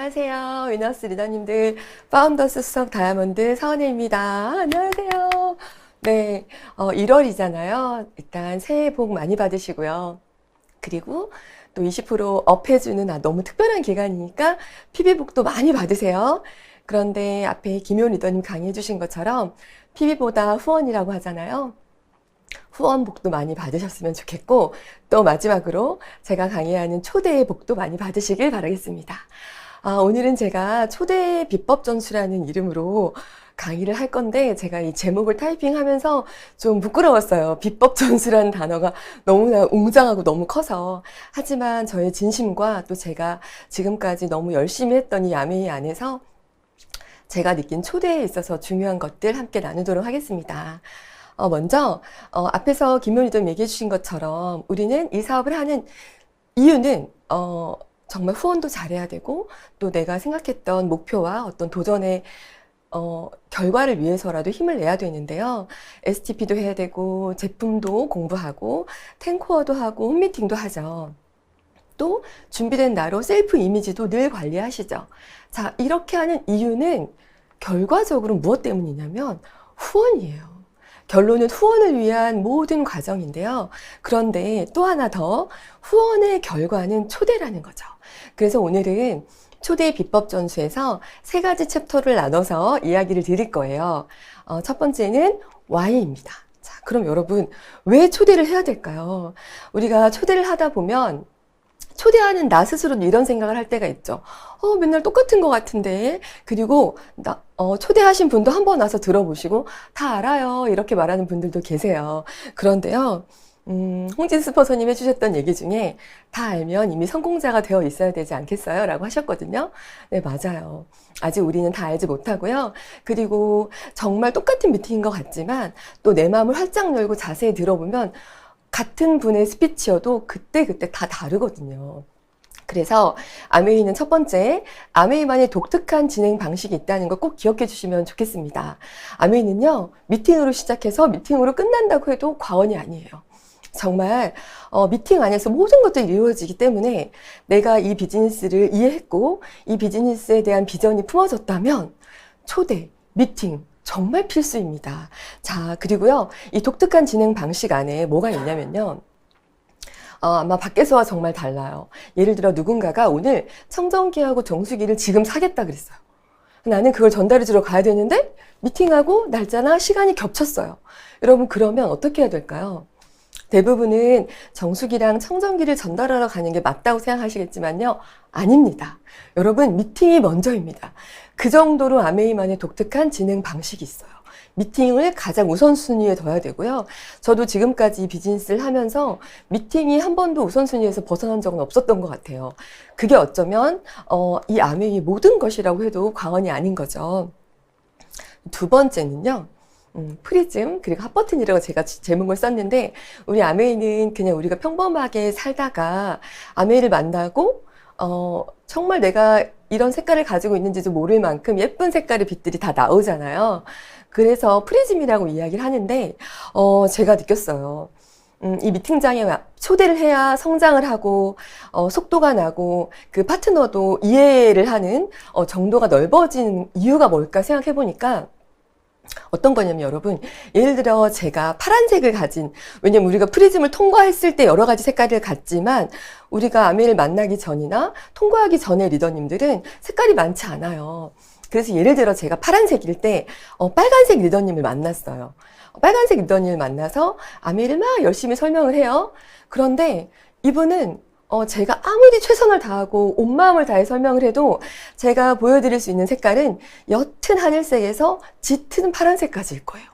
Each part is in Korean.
안녕하세요. 위너스 리더님들, 파운더스 수석 다이아몬드 서은혜입니다. 안녕하세요. 네, 1월이잖아요. 일단 새해 복 많이 받으시고요. 그리고 또 20% 업해주는 너무 특별한 기간이니까 PB복도 많이 받으세요. 그런데 앞에 김효은 리더님 강의해 주신 것처럼 PB보다 후원이라고 하잖아요. 후원복도 많이 받으셨으면 좋겠고, 또 마지막으로 제가 강의하는 초대의 복도 많이 받으시길 바라겠습니다. 오늘은 제가 초대의 비법 전수라는 이름으로 강의를 할 건데, 제가 이 제목을 타이핑하면서 좀 부끄러웠어요. 비법 전수라는 단어가 너무나 웅장하고 너무 커서. 하지만 저의 진심과 또 제가 지금까지 너무 열심히 했던 이 야매이 안에서 제가 느낀 초대에 있어서 중요한 것들 함께 나누도록 하겠습니다. 먼저 앞에서 김효은 리더님 얘기해 주신 것처럼 우리는 이 사업을 하는 이유는 정말 후원도 잘해야 되고, 또 내가 생각했던 목표와 어떤 도전의 결과를 위해서라도 힘을 내야 되는데요. STP도 해야 되고, 제품도 공부하고, 텐코어도 하고, 홈미팅도 하죠. 또 준비된 나로 셀프 이미지도 늘 관리하시죠. 자, 이렇게 하는 이유는 결과적으로 무엇 때문이냐면 후원이에요. 결론은 후원을 위한 모든 과정인데요. 그런데 또 하나 더, 후원의 결과는 초대라는 거죠. 그래서 오늘은 초대의 비법 전수에서 3가지 챕터를 나눠서 이야기를 드릴 거예요. 첫 번째는 Why입니다. 자, 그럼 여러분, 왜 초대를 해야 될까요? 우리가 초대를 하다 보면 초대하는 나 스스로도 이런 생각을 할 때가 있죠. 맨날 똑같은 것 같은데. 그리고 초대하신 분도 한번 와서 들어보시고 다 알아요, 이렇게 말하는 분들도 계세요. 그런데요, 홍진수 스포서님 해주셨던 얘기 중에 다 알면 이미 성공자가 되어 있어야 되지 않겠어요? 라고 하셨거든요. 네, 맞아요. 아직 우리는 다 알지 못하고요. 그리고 정말 똑같은 미팅인 것 같지만 또 내 마음을 활짝 열고 자세히 들어보면 같은 분의 스피치여도 그때그때 다 다르거든요. 그래서 아메이는 첫 번째, 아메이만의 독특한 진행 방식이 있다는 거 꼭 기억해 주시면 좋겠습니다. 아메이는요, 미팅으로 시작해서 미팅으로 끝난다고 해도 과언이 아니에요. 정말 미팅 안에서 모든 것들이 이루어지기 때문에 내가 이 비즈니스를 이해했고 이 비즈니스에 대한 비전이 품어졌다면 초대, 미팅, 정말 필수입니다. 자, 그리고요, 이 독특한 진행 방식 안에 뭐가 있냐면요. 아마 밖에서와 정말 달라요. 예를 들어 누군가가 오늘 청정기하고 정수기를 지금 사겠다 그랬어요. 나는 그걸 전달해 주러 가야 되는데 미팅하고 날짜나 시간이 겹쳤어요. 여러분, 그러면 어떻게 해야 될까요? 대부분은 정수기랑 청정기를 전달하러 가는 게 맞다고 생각하시겠지만요. 아닙니다. 여러분, 미팅이 먼저입니다. 그 정도로 아메이만의 독특한 진행 방식이 있어요. 미팅을 가장 우선순위에 둬야 되고요. 저도 지금까지 이 비즈니스를 하면서 미팅이 한 번도 우선순위에서 벗어난 적은 없었던 것 같아요. 그게 어쩌면 이 아메이의 모든 것이라고 해도 과언이 아닌 거죠. 두 번째는요, 프리즘, 그리고 핫버튼이라고 제가 제목을 썼는데, 우리 아메이는 그냥 우리가 평범하게 살다가 아메이를 만나고 정말 내가 이런 색깔을 가지고 있는지도 모를 만큼 예쁜 색깔의 빛들이 다 나오잖아요. 그래서 프리즘이라고 이야기를 하는데 제가 느꼈어요. 이 미팅장에 초대를 해야 성장을 하고 속도가 나고 그 파트너도 이해를 하는 정도가 넓어지는 이유가 뭘까 생각해 보니까 어떤 거냐면, 여러분, 예를 들어 제가 파란색을 가진, 왜냐면 우리가 프리즘을 통과했을 때 여러 가지 색깔을 갖지만 우리가 아메이를 만나기 전이나 통과하기 전에 리더님들은 색깔이 많지 않아요. 그래서 예를 들어 제가 파란색일 때 빨간색 리더님을 만났어요. 빨간색 리더님을 만나서 아메이를 막 열심히 설명을 해요. 그런데 이분은 제가 아무리 최선을 다하고 온 마음을 다해 설명을 해도 제가 보여드릴 수 있는 색깔은 옅은 하늘색에서 짙은 파란색까지일 거예요.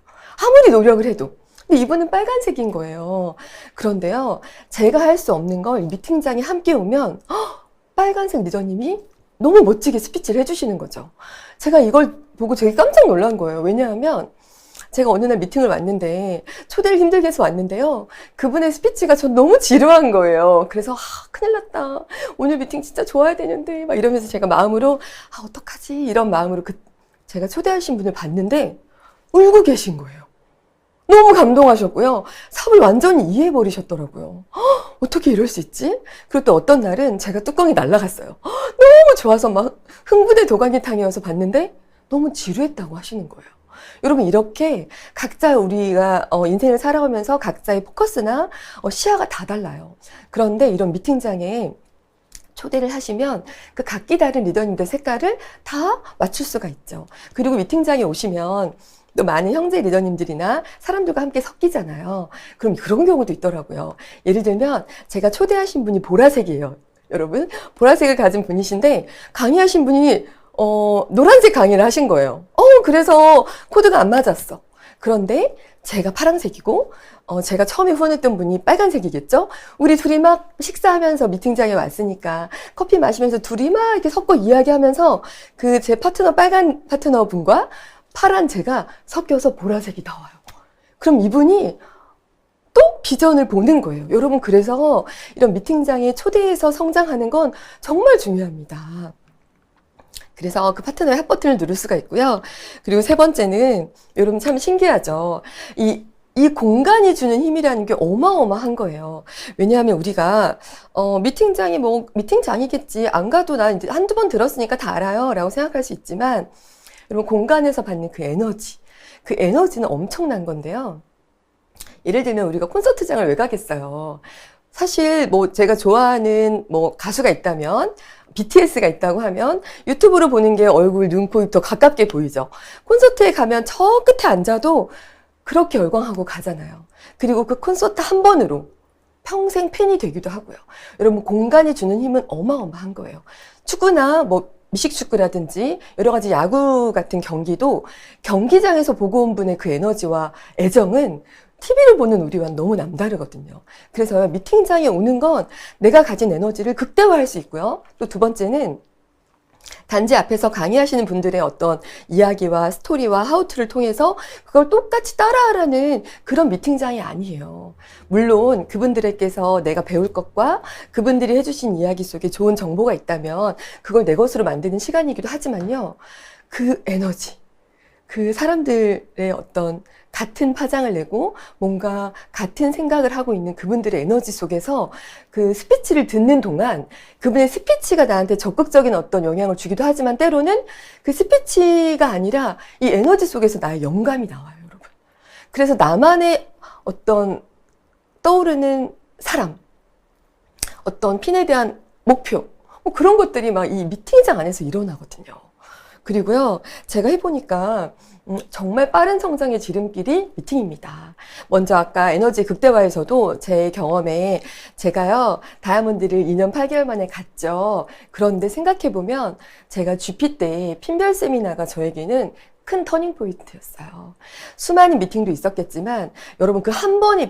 아무리 노력을 해도. 근데 이분은 빨간색인 거예요. 그런데요, 제가 할 수 없는 걸 미팅장에 함께 오면 빨간색 리더님이 너무 멋지게 스피치를 해주시는 거죠. 제가 이걸 보고 되게 깜짝 놀란 거예요. 왜냐하면 제가 어느 날 미팅을 왔는데, 초대를 힘들게 해서 왔는데요, 그분의 스피치가 전 너무 지루한 거예요. 그래서 큰일 났다, 오늘 미팅 진짜 좋아야 되는데 막 이러면서 제가 마음으로 어떡하지, 이런 마음으로 제가 초대하신 분을 봤는데 울고 계신 거예요. 너무 감동하셨고요. 사업을 완전히 이해해버리셨더라고요. 어떻게 이럴 수 있지? 그리고 또 어떤 날은 제가 뚜껑이 날아갔어요. 너무 좋아서 막 흥분의 도가니탕이어서 봤는데 너무 지루했다고 하시는 거예요. 여러분, 이렇게 각자 우리가 인생을 살아가면서 각자의 포커스나 시야가 다 달라요. 그런데 이런 미팅장에 초대를 하시면 그 각기 다른 리더님들 색깔을 다 맞출 수가 있죠. 그리고 미팅장에 오시면 또 많은 형제 리더님들이나 사람들과 함께 섞이잖아요. 그럼 그런 경우도 있더라고요. 예를 들면 제가 초대하신 분이 보라색이에요. 여러분, 보라색을 가진 분이신데 강의하신 분이 노란색 강의를 하신 거예요. 그래서 코드가 안 맞았어. 그런데 제가 파란색이고 제가 처음에 후원했던 분이 빨간색이겠죠? 우리 둘이 막 식사하면서 미팅장에 왔으니까 커피 마시면서 둘이 막 이렇게 섞어 이야기하면서 그 제 파트너 빨간 파트너 분과 파란 제가 섞여서 보라색이 나와요. 그럼 이분이 또 비전을 보는 거예요. 여러분, 그래서 이런 미팅장에 초대해서 성장하는 건 정말 중요합니다. 그래서 그 파트너의 핫 버튼을 누를 수가 있고요. 그리고 세 번째는 여러분 참 신기하죠. 이 공간이 주는 힘이라는 게 어마어마한 거예요. 왜냐하면 우리가 미팅장이 뭐 미팅장이겠지, 안 가도 나 이제 한두 번 들었으니까 다 알아요 라고 생각할 수 있지만, 여러분 공간에서 받는 그 에너지는 엄청난 건데요. 예를 들면 우리가 콘서트장을 왜 가겠어요? 사실 뭐 제가 좋아하는 뭐 가수가 있다면, BTS가 있다고 하면 유튜브로 보는 게 얼굴, 눈, 코, 입 더 가깝게 보이죠. 콘서트에 가면 저 끝에 앉아도 그렇게 열광하고 가잖아요. 그리고 그 콘서트 한 번으로 평생 팬이 되기도 하고요. 여러분, 공간이 주는 힘은 어마어마한 거예요. 축구나 뭐 미식축구라든지 여러 가지 야구 같은 경기도 경기장에서 보고 온 분의 그 에너지와 애정은 TV를 보는 우리와는 너무 남다르거든요. 그래서 미팅장에 오는 건 내가 가진 에너지를 극대화할 수 있고요. 또 두 번째는 단지 앞에서 강의하시는 분들의 어떤 이야기와 스토리와 하우투를 통해서 그걸 똑같이 따라하라는 그런 미팅장이 아니에요. 물론 그분들에게서 내가 배울 것과 그분들이 해주신 이야기 속에 좋은 정보가 있다면 그걸 내 것으로 만드는 시간이기도 하지만요. 그 에너지, 그 사람들의 어떤 같은 파장을 내고 뭔가 같은 생각을 하고 있는 그분들의 에너지 속에서 그 스피치를 듣는 동안 그분의 스피치가 나한테 적극적인 어떤 영향을 주기도 하지만 때로는 그 스피치가 아니라 이 에너지 속에서 나의 영감이 나와요, 여러분. 그래서 나만의 어떤 떠오르는 사람, 어떤 핀에 대한 목표, 뭐 그런 것들이 막 이 미팅장 안에서 일어나거든요. 그리고요, 제가 해보니까 정말 빠른 성장의 지름길이 미팅입니다. 먼저 아까 에너지 극대화에서도 제 경험에 제가요, 다이아몬드를 2년 8개월 만에 갔죠. 그런데 생각해보면 제가 GP 때 핀별 세미나가 저에게는 큰 터닝 포인트였어요. 수많은 미팅도 있었겠지만 여러분, 그 한 번의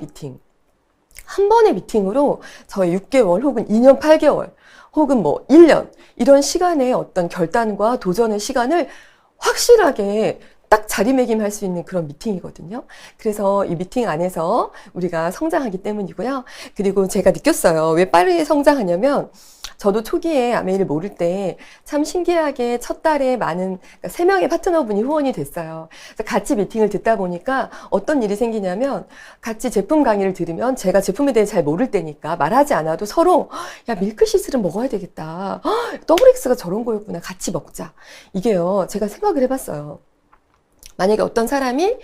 미팅으로 저의 6개월 혹은 2년 8개월 혹은 뭐 1년 이런 시간의 어떤 결단과 도전의 시간을 확실하게 딱 자리매김할 수 있는 그런 미팅이거든요. 그래서 이 미팅 안에서 우리가 성장하기 때문이고요. 그리고 제가 느꼈어요. 왜 빠르게 성장하냐면 저도 초기에 아메이를 모를 때 참 신기하게 첫 달에 많은 3명의 파트너분이 후원이 됐어요. 그래서 같이 미팅을 듣다 보니까 어떤 일이 생기냐면 같이 제품 강의를 들으면 제가 제품에 대해 잘 모를 때니까 말하지 않아도 서로 야, 밀크시슬은 먹어야 되겠다. 더블엑스가 저런 거였구나. 같이 먹자. 이게요. 제가 생각을 해봤어요. 만약에 어떤 사람이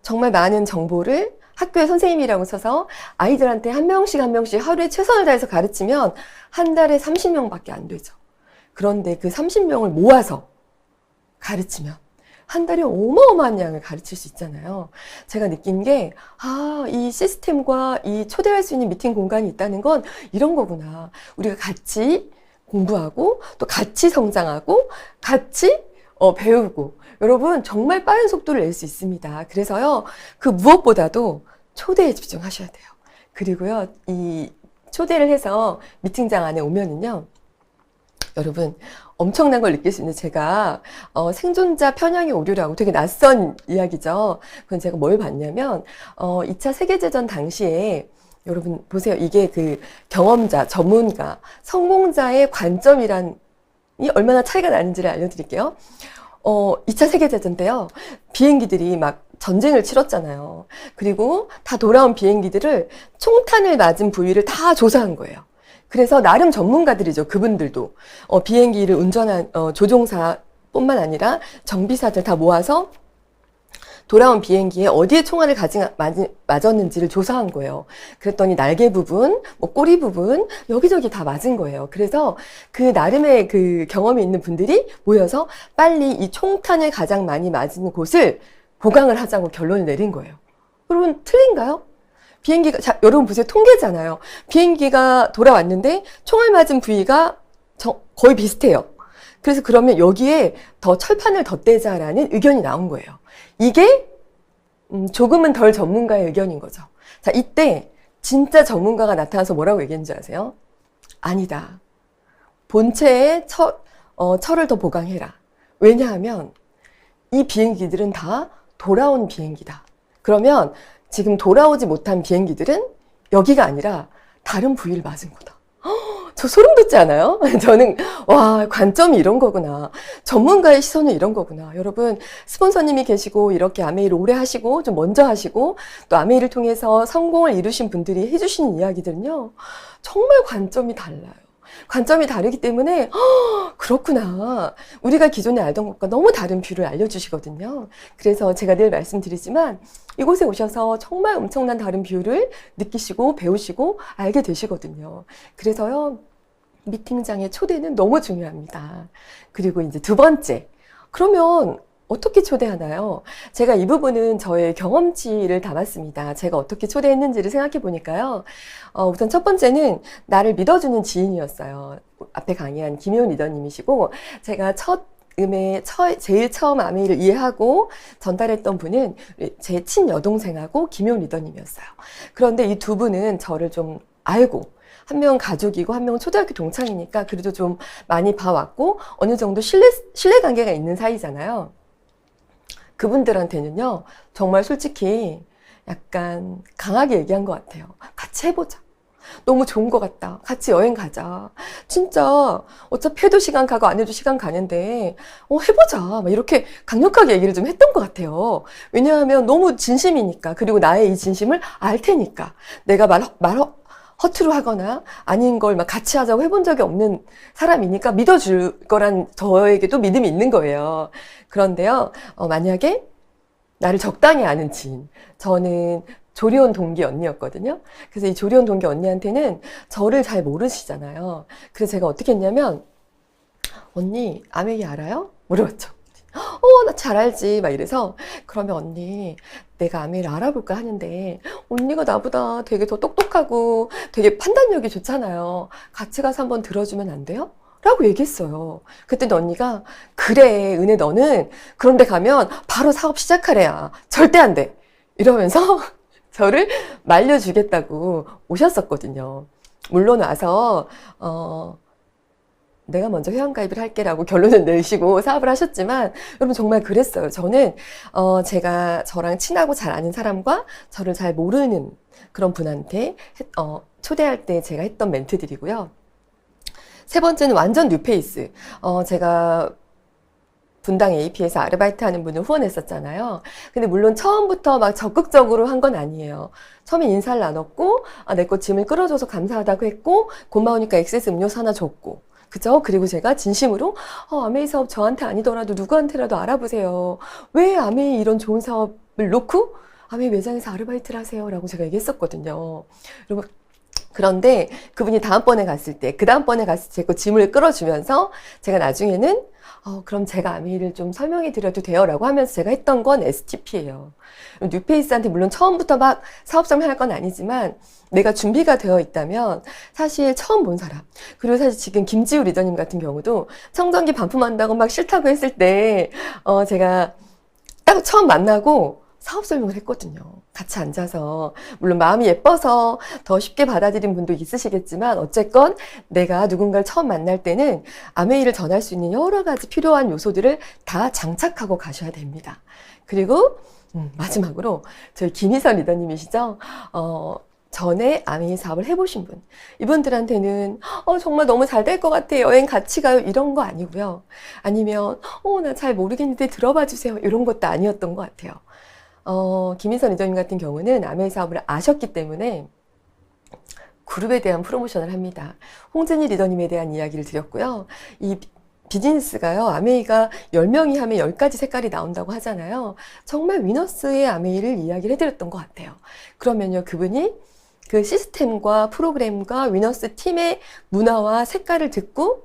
정말 많은 정보를 학교에 선생님이라고 써서 아이들한테 한 명씩 하루에 최선을 다해서 가르치면 한 달에 30명밖에 안 되죠. 그런데 그 30명을 모아서 가르치면 한 달에 어마어마한 양을 가르칠 수 있잖아요. 제가 느낀 게, 이 시스템과 이 초대할 수 있는 미팅 공간이 있다는 건 이런 거구나. 우리가 같이 공부하고 또 같이 성장하고 같이 배우고, 여러분 정말 빠른 속도를 낼 수 있습니다. 그래서요, 그 무엇보다도 초대에 집중하셔야 돼요. 그리고요, 이 초대를 해서 미팅장 안에 오면은요, 여러분 엄청난 걸 느낄 수 있는, 제가 생존자 편향의 오류라고 되게 낯선 이야기죠. 그건 제가 뭘 봤냐면 2차 세계대전 당시에, 여러분 보세요. 이게 그 경험자, 전문가, 성공자의 관점이란 이 얼마나 차이가 나는지를 알려드릴게요. 2차 세계대전 때요, 비행기들이 막 전쟁을 치렀잖아요. 그리고 다 돌아온 비행기들을 총탄을 맞은 부위를 다 조사한 거예요. 그래서 나름 전문가들이죠. 그분들도 비행기를 운전한 조종사뿐만 아니라 정비사들 다 모아서 돌아온 비행기에 어디에 총알을 맞았는지를 조사한 거예요. 그랬더니 날개 부분, 뭐 꼬리 부분 여기저기 다 맞은 거예요. 그래서 그 나름의 그 경험이 있는 분들이 모여서 빨리 이 총탄을 가장 많이 맞은 곳을 보강을 하자고 결론을 내린 거예요. 여러분 틀린가요? 비행기가 여러분 보세요. 통계잖아요. 비행기가 돌아왔는데 총알 맞은 부위가 거의 비슷해요. 그래서 그러면 여기에 더 철판을 덧대자라는 의견이 나온 거예요. 이게 조금은 덜 전문가의 의견인 거죠. 자, 이때 진짜 전문가가 나타나서 뭐라고 얘기했는지 아세요? 아니다. 본체에 철을 더 보강해라. 왜냐하면 이 비행기들은 다 돌아온 비행기다. 그러면 지금 돌아오지 못한 비행기들은 여기가 아니라 다른 부위를 맞은 거다. 저 소름 돋지 않아요? 저는 와, 관점이 이런 거구나. 전문가의 시선은 이런 거구나. 여러분, 스폰서님이 계시고 이렇게 아메이를 오래 하시고 좀 먼저 하시고 또 아메이를 통해서 성공을 이루신 분들이 해주시는 이야기들은요, 정말 관점이 달라요. 관점이 다르기 때문에 그렇구나. 우리가 기존에 알던 것과 너무 다른 뷰를 알려주시거든요. 그래서 제가 늘 말씀드리지만 이곳에 오셔서 정말 엄청난 다른 뷰를 느끼시고 배우시고 알게 되시거든요. 그래서요, 미팅장의 초대는 너무 중요합니다. 그리고 이제 두 번째, 그러면 어떻게 초대하나요? 제가 이 부분은 저의 경험치를 담았습니다. 제가 어떻게 초대했는지를 생각해 보니까요. 우선 첫 번째는 나를 믿어주는 지인이었어요. 앞에 강의한 김효은 리더님이시고, 제가 제일 처음 아메이를 이해하고 전달했던 분은 제 친여동생하고 김효은 리더님이었어요. 그런데 이 두 분은 저를 좀 알고, 한 명은 가족이고 한 명은 초등학교 동창이니까 그래도 좀 많이 봐왔고 어느 정도 신뢰 관계가 있는 사이잖아요. 그분들한테는요, 정말 솔직히 약간 강하게 얘기한 것 같아요. 같이 해보자. 너무 좋은 것 같다. 같이 여행 가자. 진짜 어차피 해도 시간 가고 안 해도 시간 가는데 해보자. 막 이렇게 강력하게 얘기를 좀 했던 것 같아요. 왜냐하면 너무 진심이니까. 그리고 나의 이 진심을 알 테니까. 내가 허투루 하거나 아닌 걸 막 같이 하자고 해본 적이 없는 사람이니까 믿어줄 거란 저에게도 믿음이 있는 거예요. 그런데요, 만약에 나를 적당히 아는 지인, 저는 조리원 동기 언니였거든요. 그래서 이 조리원 동기 언니한테는 저를 잘 모르시잖아요. 그래서 제가 어떻게 했냐면, 언니, 아메이 알아요? 물어봤죠. 나 잘 알지. 막 이래서, 그러면 언니, 내가 아메이를 알아볼까 하는데, 언니가 나보다 되게 더 똑똑하고 되게 판단력이 좋잖아요. 같이 가서 한번 들어주면 안 돼요? 라고 얘기했어요. 그때 언니가, 그래, 은혜 너는 그런데 가면 바로 사업 시작하래야. 절대 안 돼. 이러면서 저를 말려주겠다고 오셨었거든요. 물론 와서, 내가 먼저 회원가입을 할게라고 결론을 내시고 사업을 하셨지만 여러분 정말 그랬어요. 저는 제가 저랑 친하고 잘 아는 사람과 저를 잘 모르는 그런 분한테 초대할 때 제가 했던 멘트들이고요. 세 번째는 완전 뉴페이스. 제가 분당 AP에서 아르바이트 하는 분을 후원했었잖아요. 근데 물론 처음부터 막 적극적으로 한 건 아니에요. 처음에 인사를 나눴고 내 거 짐을 끌어줘서 감사하다고 했고 고마우니까 엑세스 음료수 하나 줬고 그죠? 그리고 제가 진심으로 아메이 사업 저한테 아니더라도 누구한테라도 알아보세요. 왜 아메이 이런 좋은 사업을 놓고 아메이 매장에서 아르바이트를 하세요? 라고 제가 얘기했었거든요. 여러분, 그런데 그분이 다음번에 갔을 때, 그 다음번에 갔을 때 제 거 짐을 끌어주면서 제가 나중에는 그럼 제가 아메이를 좀 설명해 드려도 돼요? 라고 하면서 제가 했던 건 STP예요. 뉴페이스한테 물론 처음부터 막 사업 설명할 건 아니지만 내가 준비가 되어 있다면 사실 처음 본 사람, 그리고 사실 지금 김지우 리더님 같은 경우도 청정기 반품한다고 막 싫다고 했을 때 제가 딱 처음 만나고 사업 설명을 했거든요. 같이 앉아서. 물론 마음이 예뻐서 더 쉽게 받아들인 분도 있으시겠지만 어쨌건 내가 누군가를 처음 만날 때는 아메이를 전할 수 있는 여러 가지 필요한 요소들을 다 장착하고 가셔야 됩니다. 그리고 마지막으로 저희 김희선 리더님이시죠? 전에 아메이 사업을 해보신 분. 이분들한테는 정말 너무 잘 될 것 같아. 여행 같이 가요. 이런 거 아니고요. 아니면 나 잘 모르겠는데 들어봐 주세요. 이런 것도 아니었던 것 같아요. 김인선 리더님 같은 경우는 아메이 사업을 아셨기 때문에 그룹에 대한 프로모션을 합니다. 홍진희 리더님에 대한 이야기를 드렸고요. 이 비즈니스가요, 아메이가 10명이 하면 10가지 색깔이 나온다고 하잖아요. 정말 위너스의 아메이를 이야기를 해드렸던 것 같아요. 그러면요, 그분이 그 시스템과 프로그램과 위너스 팀의 문화와 색깔을 듣고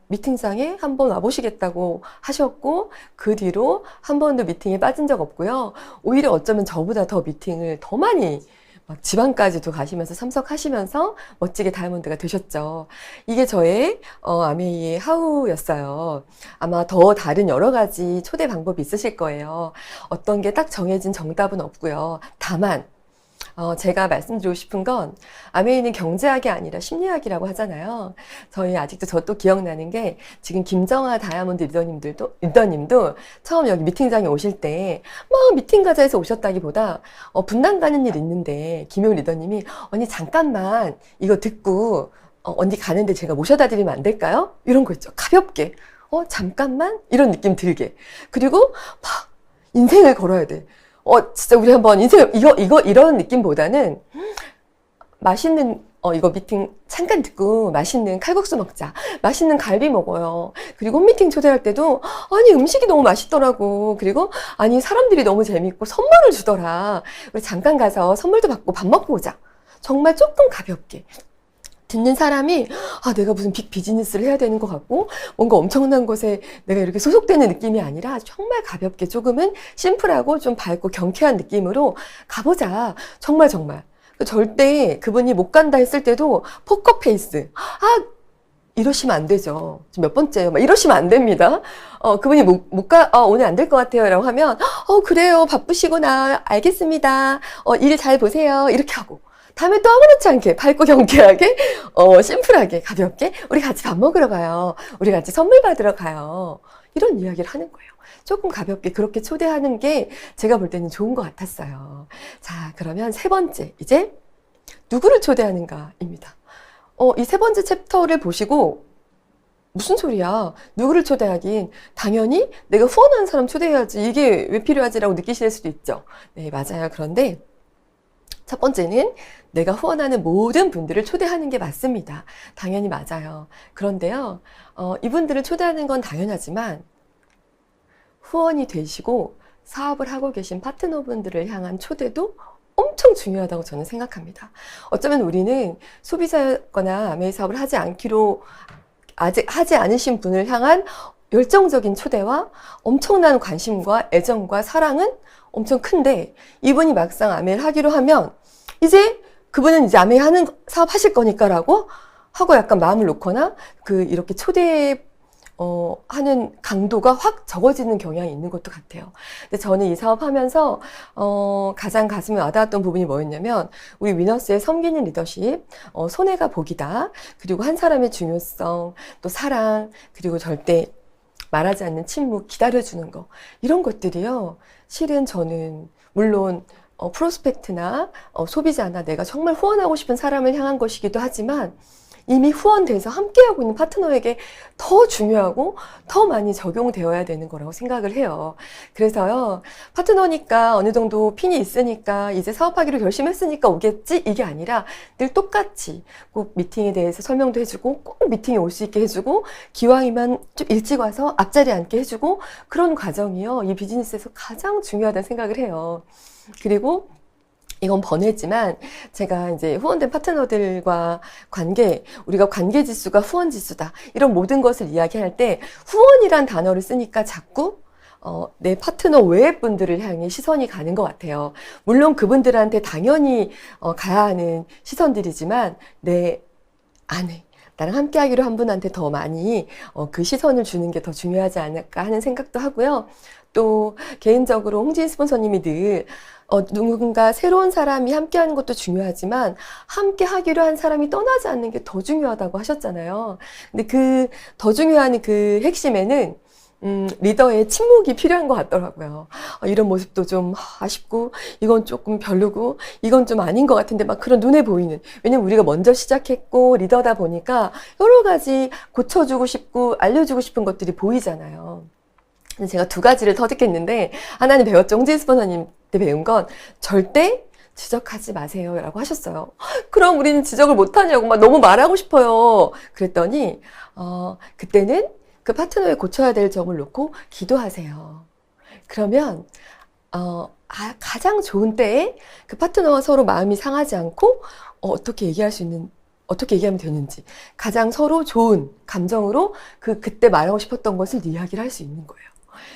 미팅장에 한번 와보시겠다고 하셨고, 그 뒤로 한 번도 미팅에 빠진 적 없고요. 오히려 어쩌면 저보다 더 미팅을 더 많이 막 지방까지도 가시면서 참석하시면서 멋지게 다이아몬드가 되셨죠. 이게 저의 아메이의 하우였어요. 아마 더 다른 여러 가지 초대 방법이 있으실 거예요. 어떤 게 딱 정해진 정답은 없고요. 다만 제가 말씀드리고 싶은 건 아메이는 경제학이 아니라 심리학이라고 하잖아요. 저희 아직도 저 또 기억나는 게 지금 김정아 다이아몬드 리더님도 처음 여기 미팅장에 오실 때 막 미팅 가자 해서 오셨다기보다 분당 가는 일 있는데 김용 리더님이 언니 잠깐만 이거 듣고 언니 가는데 제가 모셔다 드리면 안 될까요? 이런 거 있죠. 가볍게 잠깐만 이런 느낌 들게. 그리고 막 인생을 걸어야 돼. 진짜 우리 한번 인생, 이런 느낌보다는 맛있는, 이거 미팅 잠깐 듣고 맛있는 칼국수 먹자. 맛있는 갈비 먹어요. 그리고 홈미팅 초대할 때도, 아니, 음식이 너무 맛있더라고. 그리고, 아니, 사람들이 너무 재밌고 선물을 주더라. 우리 잠깐 가서 선물도 받고 밥 먹고 오자. 정말 조금 가볍게. 듣는 사람이 내가 무슨 빅 비즈니스를 해야 되는 것 같고 뭔가 엄청난 곳에 내가 이렇게 소속되는 느낌이 아니라 정말 가볍게 조금은 심플하고 좀 밝고 경쾌한 느낌으로 가보자. 정말 절대 그분이 못 간다 했을 때도 포커페이스 이러시면 안 되죠. 지금 몇 번째예요? 막 이러시면 안 됩니다. 그분이 못 가, 오늘 안 될 것 같아요. 라고 하면, 그래요. 바쁘시구나. 알겠습니다. 일 잘 보세요. 이렇게 하고. 다음에 또 아무렇지 않게 밝고 경쾌하게 심플하게 가볍게 우리 같이 밥 먹으러 가요. 우리 같이 선물 받으러 가요. 이런 이야기를 하는 거예요. 조금 가볍게 그렇게 초대하는 게 제가 볼 때는 좋은 것 같았어요. 자, 그러면 세 번째 이제 누구를 초대하는가입니다. 이 세 번째 챕터를 보시고 무슨 소리야? 누구를 초대하긴 당연히 내가 후원하는 사람 초대해야지. 이게 왜 필요하지라고 느끼실 수도 있죠. 네, 맞아요. 그런데 첫 번째는 내가 후원하는 모든 분들을 초대하는 게 맞습니다. 당연히 맞아요. 그런데요, 이분들을 초대하는 건 당연하지만 후원이 되시고 사업을 하고 계신 파트너분들을 향한 초대도 엄청 중요하다고 저는 생각합니다. 어쩌면 우리는 소비자였거나 아메이 사업을 하지 않기로 아직 하지 않으신 분을 향한 열정적인 초대와 엄청난 관심과 애정과 사랑은 엄청 큰데 이분이 막상 아메이를 하기로 하면 이제 그분은 이제 아메이 하는 사업 하실 거니까라고 하고 약간 마음을 놓거나 이렇게 초대 하는 강도가 확 적어지는 경향이 있는 것도 같아요. 근데 저는 이 사업 하면서 가장 가슴에 와닿았던 부분이 뭐였냐면 우리 위너스의 섬기는 리더십, 손해가 복이다. 그리고 한 사람의 중요성, 또 사랑, 그리고 절대 말하지 않는 침묵, 기다려주는 거 이런 것들이요. 실은 저는 물론 프로스펙트나 소비자나 내가 정말 후원하고 싶은 사람을 향한 것이기도 하지만 이미 후원돼서 함께하고 있는 파트너에게 더 중요하고 더 많이 적용되어야 되는 거라고 생각을 해요. 그래서요, 파트너니까 어느 정도 핀이 있으니까 이제 사업하기로 결심했으니까 오겠지? 이게 아니라 늘 똑같이 꼭 미팅에 대해서 설명도 해주고 꼭 미팅에 올 수 있게 해주고 기왕이면 좀 일찍 와서 앞자리에 앉게 해주고 그런 과정이요. 이 비즈니스에서 가장 중요하다는 생각을 해요. 그리고 이건 번외지만 제가 이제 후원된 파트너들과 우리가 관계 지수가 후원 지수다. 이런 모든 것을 이야기할 때 후원이란 단어를 쓰니까 자꾸 내 파트너 외의 분들을 향해 시선이 가는 것 같아요. 물론 그분들한테 당연히 가야 하는 시선들이지만 내 아내, 나랑 함께 하기로 한 분한테 더 많이 그 시선을 주는 게 더 중요하지 않을까 하는 생각도 하고요. 또 개인적으로 홍지인 스폰서님이 늘 누군가 새로운 사람이 함께 하는 것도 중요하지만 함께 하기로 한 사람이 떠나지 않는 게 더 중요하다고 하셨잖아요. 근데 더 중요한 그 핵심에는 리더의 침묵이 필요한 것 같더라고요. 이런 모습도 좀 아쉽고 이건 조금 별로고 이건 좀 아닌 것 같은데 막 그런 눈에 보이는, 왜냐면 우리가 먼저 시작했고 리더다 보니까 여러 가지 고쳐주고 싶고 알려주고 싶은 것들이 보이잖아요. 제가 두 가지를 터득했는데 하나는 배웠죠. 홍진 스포너님 그때 배운 건 절대 지적하지 마세요 라고 하셨어요. 그럼 우리는 지적을 못하냐고 막 너무 말하고 싶어요. 그랬더니 그때는 그 파트너의 고쳐야 될 점을 놓고 기도하세요. 그러면 가장 좋은 때에 그 파트너와 서로 마음이 상하지 않고 어떻게 얘기하면 되는지 가장 서로 좋은 감정으로 그때 말하고 싶었던 것을 이야기를 할 수 있는 거예요.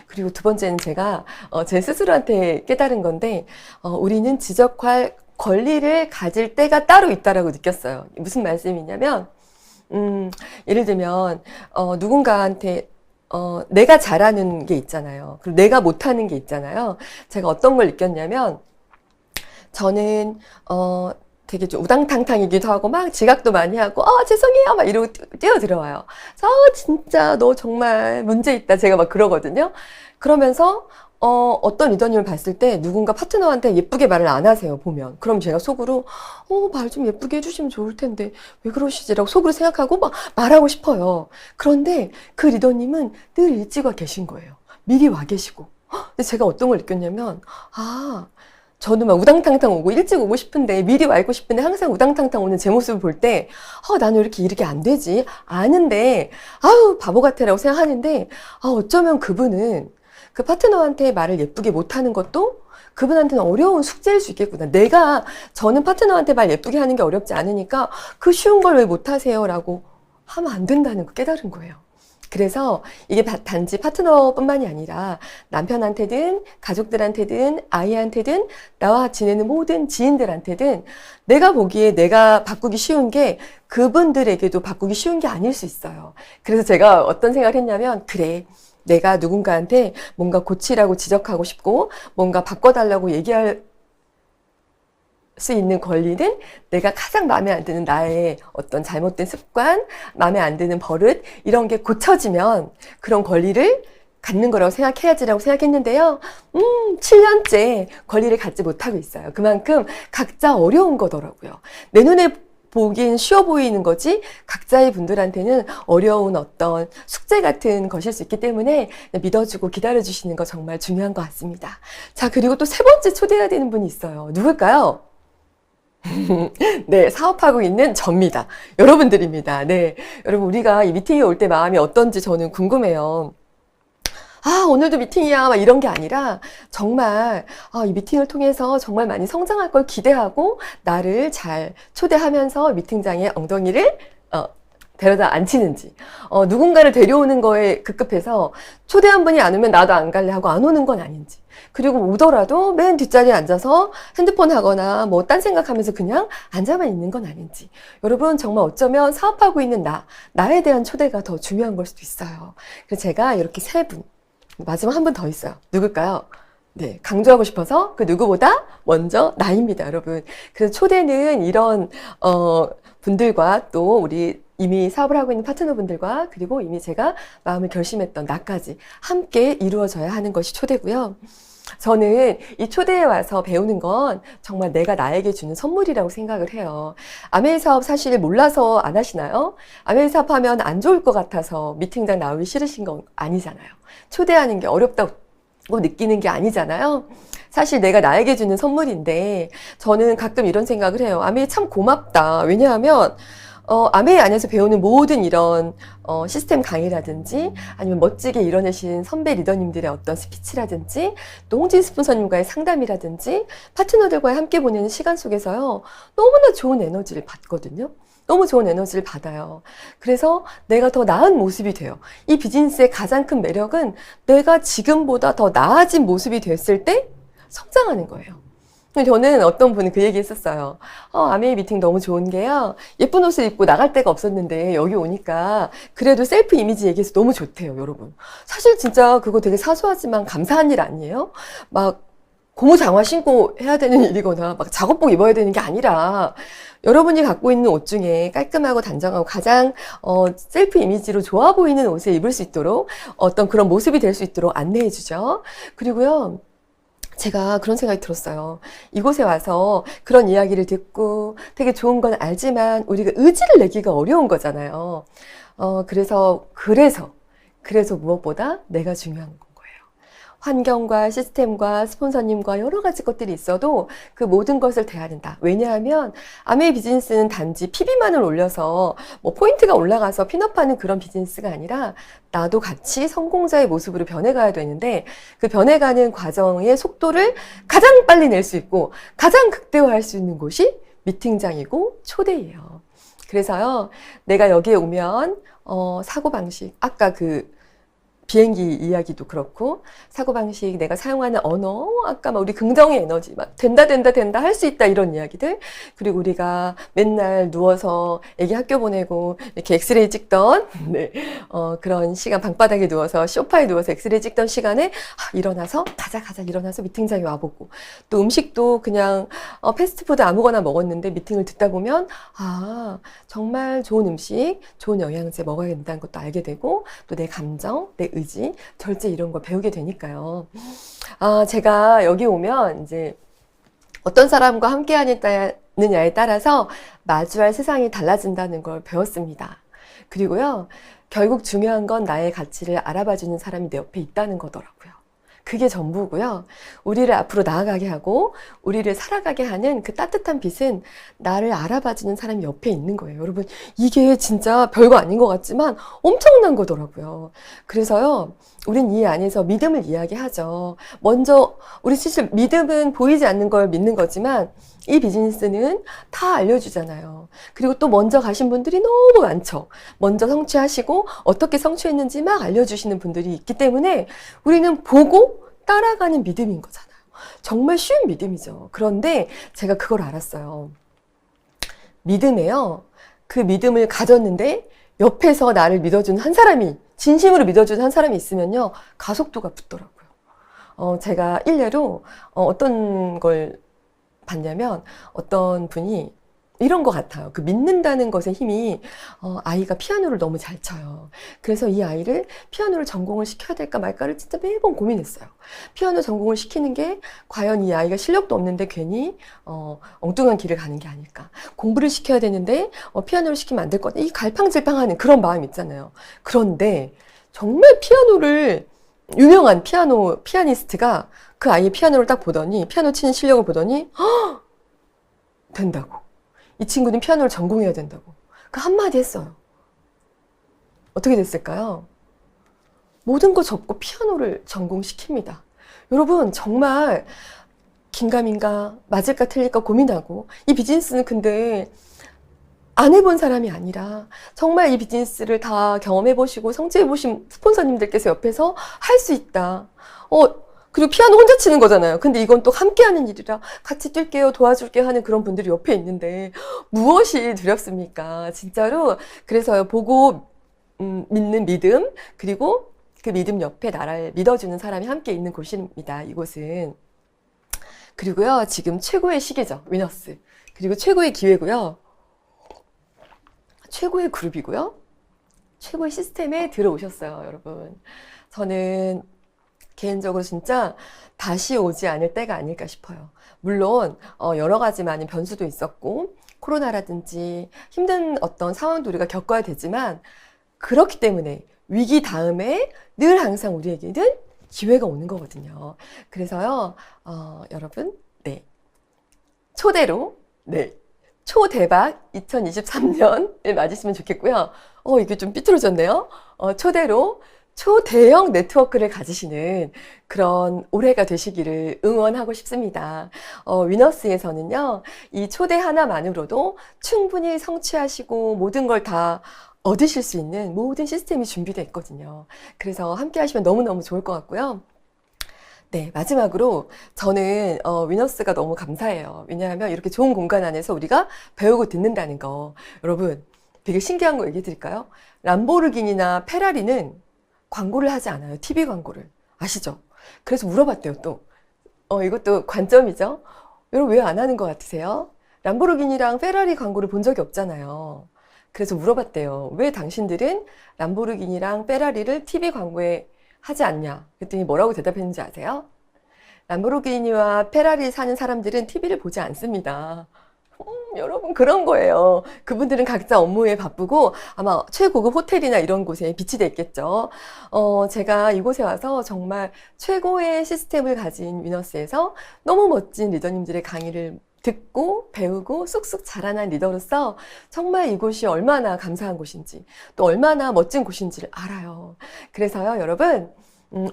그리고 두 번째는 제가 제 스스로한테 깨달은 건데 우리는 지적할 권리를 가질 때가 따로 있다라고 느꼈어요. 무슨 말씀이냐면 예를 들면 누군가한테 내가 잘하는 게 있잖아요. 그리고 내가 못하는 게 있잖아요. 제가 어떤 걸 느꼈냐면 저는 되게 좀 우당탕탕이기도 하고 막 지각도 많이 하고 죄송해요 막 이러고 뛰어 들어와요. 진짜 너 정말 문제 있다 제가 막 그러거든요. 그러면서 어떤 리더님을 봤을 때 누군가 파트너한테 예쁘게 말을 안 하세요 보면. 그럼 제가 속으로 말 좀 예쁘게 해주시면 좋을 텐데 왜 그러시지라고 속으로 생각하고 막 말하고 싶어요. 그런데 그 리더님은 늘 일찍 와 계신 거예요. 미리 와 계시고. 근데 제가 어떤 걸 느꼈냐면 저는 막 우당탕탕 오고 일찍 오고 싶은데 미리 와 있고 싶은데 항상 우당탕탕 오는 제 모습을 볼 때 나는 왜 이렇게 안 되지? 아는데 바보 같아라고 생각하는데 어쩌면 그분은 그 파트너한테 말을 예쁘게 못하는 것도 그분한테는 어려운 숙제일 수 있겠구나. 저는 파트너한테 말 예쁘게 하는 게 어렵지 않으니까 그 쉬운 걸 왜 못하세요? 라고 하면 안 된다는 거 깨달은 거예요. 그래서 이게 단지 파트너뿐만이 아니라 남편한테든 가족들한테든 아이한테든 나와 지내는 모든 지인들한테든 내가 보기에 내가 바꾸기 쉬운 게 그분들에게도 바꾸기 쉬운 게 아닐 수 있어요. 그래서 제가 어떤 생각을 했냐면 그래 내가 누군가한테 뭔가 고치라고 지적하고 싶고 뭔가 바꿔달라고 얘기할 수 있는 권리는 내가 가장 마음에 안 드는 나의 어떤 잘못된 습관, 마음에 안 드는 버릇 이런 게 고쳐지면 그런 권리를 갖는 거라고 생각해야지라고 생각했는데요. 7년째 권리를 갖지 못하고 있어요. 그만큼 각자 어려운 거더라고요. 내 눈에 보기엔 쉬워 보이는 거지 각자의 분들한테는 어려운 어떤 숙제 같은 것일 수 있기 때문에 믿어주고 기다려주시는 거 정말 중요한 것 같습니다. 자, 그리고 또 세 번째 초대해야 되는 분이 있어요. 누굴까요? 네, 사업하고 있는 접니다. 여러분들입니다. 네, 여러분 우리가 이 미팅에 올 때 마음이 어떤지 저는 궁금해요. 오늘도 미팅이야 막 이런 게 아니라 정말 이 미팅을 통해서 정말 많이 성장할 걸 기대하고 나를 잘 초대하면서 미팅장에 엉덩이를 데려다 앉히는지 누군가를 데려오는 거에 급급해서 초대한 분이 안 오면 나도 안 갈래 하고 안 오는 건 아닌지, 그리고 오더라도 맨 뒷자리에 앉아서 핸드폰 하거나 뭐 딴 생각하면서 그냥 앉아만 있는 건 아닌지. 여러분 정말 어쩌면 사업하고 있는 나에 대한 초대가 더 중요한 걸 수도 있어요. 그래서 제가 이렇게 세 분, 마지막 한 분 더 있어요. 누굴까요? 네, 강조하고 싶어서 그 누구보다 먼저 나입니다, 여러분. 그래서 초대는 이런 분들과 또 우리 이미 사업을 하고 있는 파트너분들과 그리고 이미 제가 마음을 결심했던 나까지 함께 이루어져야 하는 것이 초대고요. 저는 이 초대에 와서 배우는 건 정말 내가 나에게 주는 선물이라고 생각을 해요. 아메이 사업 사실 몰라서 안 하시나요? 아메이 사업 하면 안 좋을 것 같아서 미팅장 나오기 싫으신 건 아니잖아요. 초대하는 게 어렵다고 느끼는 게 아니잖아요. 사실 내가 나에게 주는 선물인데 저는 가끔 이런 생각을 해요. 아메이 참 고맙다. 왜냐하면 아메이 안에서 배우는 모든 이런 시스템 강의라든지 아니면 멋지게 이뤄내신 선배 리더님들의 어떤 스피치라든지 또 홍진 스폰서님과의 상담이라든지 파트너들과 함께 보내는 시간 속에서요 너무나 좋은 에너지를 받거든요. 너무 좋은 에너지를 받아요. 그래서 내가 더 나은 모습이 돼요. 이 비즈니스의 가장 큰 매력은 내가 지금보다 더 나아진 모습이 됐을 때 성장하는 거예요. 저는 어떤 분이 그 얘기 했었어요. 아메이 미팅 너무 좋은 게요. 예쁜 옷을 입고 나갈 데가 없었는데 여기 오니까 그래도 셀프 이미지 얘기해서 너무 좋대요, 여러분. 사실 진짜 그거 되게 사소하지만 감사한 일 아니에요? 막 고무 장화 신고 해야 되는 일이거나 막 작업복 입어야 되는 게 아니라 여러분이 갖고 있는 옷 중에 깔끔하고 단정하고 가장 셀프 이미지로 좋아 보이는 옷을 입을 수 있도록 어떤 그런 모습이 될 수 있도록 안내해 주죠. 그리고요. 제가 그런 생각이 들었어요. 이곳에 와서 그런 이야기를 듣고 되게 좋은 건 알지만 우리가 의지를 내기가 어려운 거잖아요. 그래서 무엇보다 내가 중요한 건 거예요. 환경과 시스템과 스폰서님과 여러 가지 것들이 있어도 그 모든 것을 대하는다. 왜냐하면 아메이 비즈니스는 단지 PB만을 올려서 뭐 포인트가 올라가서 핀업하는 그런 비즈니스가 아니라 나도 같이 성공자의 모습으로 변해가야 되는데 그 변해가는 과정의 속도를 가장 빨리 낼 수 있고 가장 극대화할 수 있는 곳이 미팅장이고 초대예요. 그래서요, 내가 여기에 오면 사고방식, 아까 그 비행기 이야기도 그렇고 사고방식, 내가 사용하는 언어, 아까 막 우리 긍정의 에너지, 막 된다 할 수 있다 이런 이야기들, 그리고 우리가 맨날 누워서 애기 학교 보내고 이렇게 엑스레이 찍던 네, 그런 시간, 방바닥에 누워서 소파에 누워서 엑스레이 찍던 시간에 일어나서 가자 일어나서 미팅장에 와보고, 또 음식도 그냥 패스트푸드 아무거나 먹었는데 미팅을 듣다 보면 정말 좋은 음식, 좋은 영양제 먹어야 된다는 것도 알게 되고, 또 내 감정, 내 의지, 절제 이런 걸 배우게 되니까요. 제가 여기 오면 이제 어떤 사람과 함께 하느냐에 따라서 마주할 세상이 달라진다는 걸 배웠습니다. 그리고요, 결국 중요한 건 나의 가치를 알아봐주는 사람이 내 옆에 있다는 거더라고요. 그게 전부고요. 우리를 앞으로 나아가게 하고 우리를 살아가게 하는 그 따뜻한 빛은 나를 알아봐주는 사람이 옆에 있는 거예요. 여러분, 이게 진짜 별거 아닌 것 같지만 엄청난 거더라고요. 그래서요, 우린 이 안에서 믿음을 이야기하죠. 먼저 우리 사실 믿음은 보이지 않는 걸 믿는 거지만 이 비즈니스는 다 알려주잖아요. 그리고 또 먼저 가신 분들이 너무 많죠. 먼저 성취하시고 어떻게 성취했는지 막 알려주시는 분들이 있기 때문에 우리는 보고 따라가는 믿음인 거잖아요. 정말 쉬운 믿음이죠. 그런데 제가 그걸 알았어요. 믿음에요, 그 믿음을 가졌는데 옆에서 나를 믿어주는 한 사람이, 진심으로 믿어주는 한 사람이 있으면요, 가속도가 붙더라고요. 제가 일례로 어떤 걸 봤냐면, 어떤 분이 이런 것 같아요. 그 믿는다는 것의 힘이, 아이가 피아노를 너무 잘 쳐요. 그래서 이 아이를 피아노를 전공을 시켜야 될까 말까를 진짜 매번 고민했어요. 피아노 전공을 시키는 게 과연 이 아이가 실력도 없는데 괜히 엉뚱한 길을 가는 게 아닐까. 공부를 시켜야 되는데 피아노를 시키면 안 될 것 같아. 이 갈팡질팡하는 그런 마음 있잖아요. 그런데 정말 유명한 피아니스트가 그 아이의 피아노를 딱 보더니, 피아노 치는 실력을 보더니 된다고. 이 친구는 피아노를 전공해야 된다고. 그 한마디 했어요. 어떻게 됐을까요? 모든 거 접고 피아노를 전공시킵니다. 여러분, 정말 긴가민가, 맞을까 틀릴까 고민하고, 이 비즈니스는 근데 안 해본 사람이 아니라 정말 이 비즈니스를 다 경험해보시고 성취해보신 스폰서님들께서 옆에서 할 수 있다. 그리고 피아노 혼자 치는 거잖아요. 근데 이건 또 함께 하는 일이라 같이 뛸게요, 도와줄게요 하는 그런 분들이 옆에 있는데 무엇이 두렵습니까? 진짜로. 그래서요, 보고 믿는 믿음, 그리고 그 믿음 옆에 나를 믿어주는 사람이 함께 있는 곳입니다, 이곳은. 그리고요, 지금 최고의 시기죠, 위너스. 그리고 최고의 기회고요. 최고의 그룹이고요. 최고의 시스템에 들어오셨어요, 여러분. 저는 개인적으로 진짜 다시 오지 않을 때가 아닐까 싶어요. 물론 여러 가지 많은 변수도 있었고 코로나라든지 힘든 어떤 상황도 우리가 겪어야 되지만, 그렇기 때문에 위기 다음에 늘 항상 우리에게는 기회가 오는 거거든요. 그래서요, 여러분, 네, 초대로, 네, 초대박 2023년을 맞으시면 좋겠고요. 이게 좀 삐뚤어졌네요. 초대로 초대형 네트워크를 가지시는 그런 올해가 되시기를 응원하고 싶습니다. 위너스에서는요, 이 초대 하나만으로도 충분히 성취하시고 모든 걸 다 얻으실 수 있는 모든 시스템이 준비되어 있거든요. 그래서 함께 하시면 너무너무 좋을 것 같고요. 네, 마지막으로 저는 위너스가 너무 감사해요. 왜냐하면 이렇게 좋은 공간 안에서 우리가 배우고 듣는다는 거. 여러분, 되게 신기한 거 얘기해 드릴까요? 람보르기니나 페라리는 광고를 하지 않아요. TV 광고를. 아시죠? 그래서 물어봤대요, 또. 이것도 관점이죠? 여러분, 왜 안 하는 것 같으세요? 람보르기니랑 페라리 광고를 본 적이 없잖아요. 그래서 물어봤대요. 왜 당신들은 람보르기니랑 페라리를 TV 광고에 하지 않냐? 그랬더니 뭐라고 대답했는지 아세요? 람보르기니와 페라리 사는 사람들은 TV를 보지 않습니다. 여러분 그런 거예요. 그분들은 각자 업무에 바쁘고 아마 최고급 호텔이나 이런 곳에 비치돼 있겠죠. 제가 이곳에 와서 정말 최고의 시스템을 가진 위너스에서 너무 멋진 리더님들의 강의를 듣고 배우고 쑥쑥 자라난 리더로서 정말 이곳이 얼마나 감사한 곳인지 또 얼마나 멋진 곳인지를 알아요. 그래서요, 여러분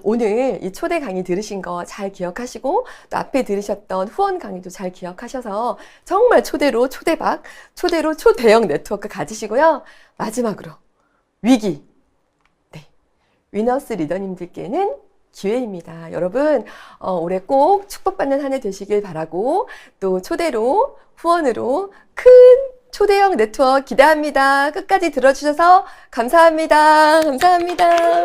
오늘 이 초대 강의 들으신 거 잘 기억하시고 또 앞에 들으셨던 후원 강의도 잘 기억하셔서 정말 초대로 초대박, 초대로 초대형 네트워크 가지시고요. 마지막으로 위기, 네, 위너스 리더님들께는 기회입니다. 여러분 올해 꼭 축복받는 한 해 되시길 바라고 또 초대로 후원으로 큰 초대형 네트워크 기대합니다. 끝까지 들어주셔서 감사합니다. 감사합니다.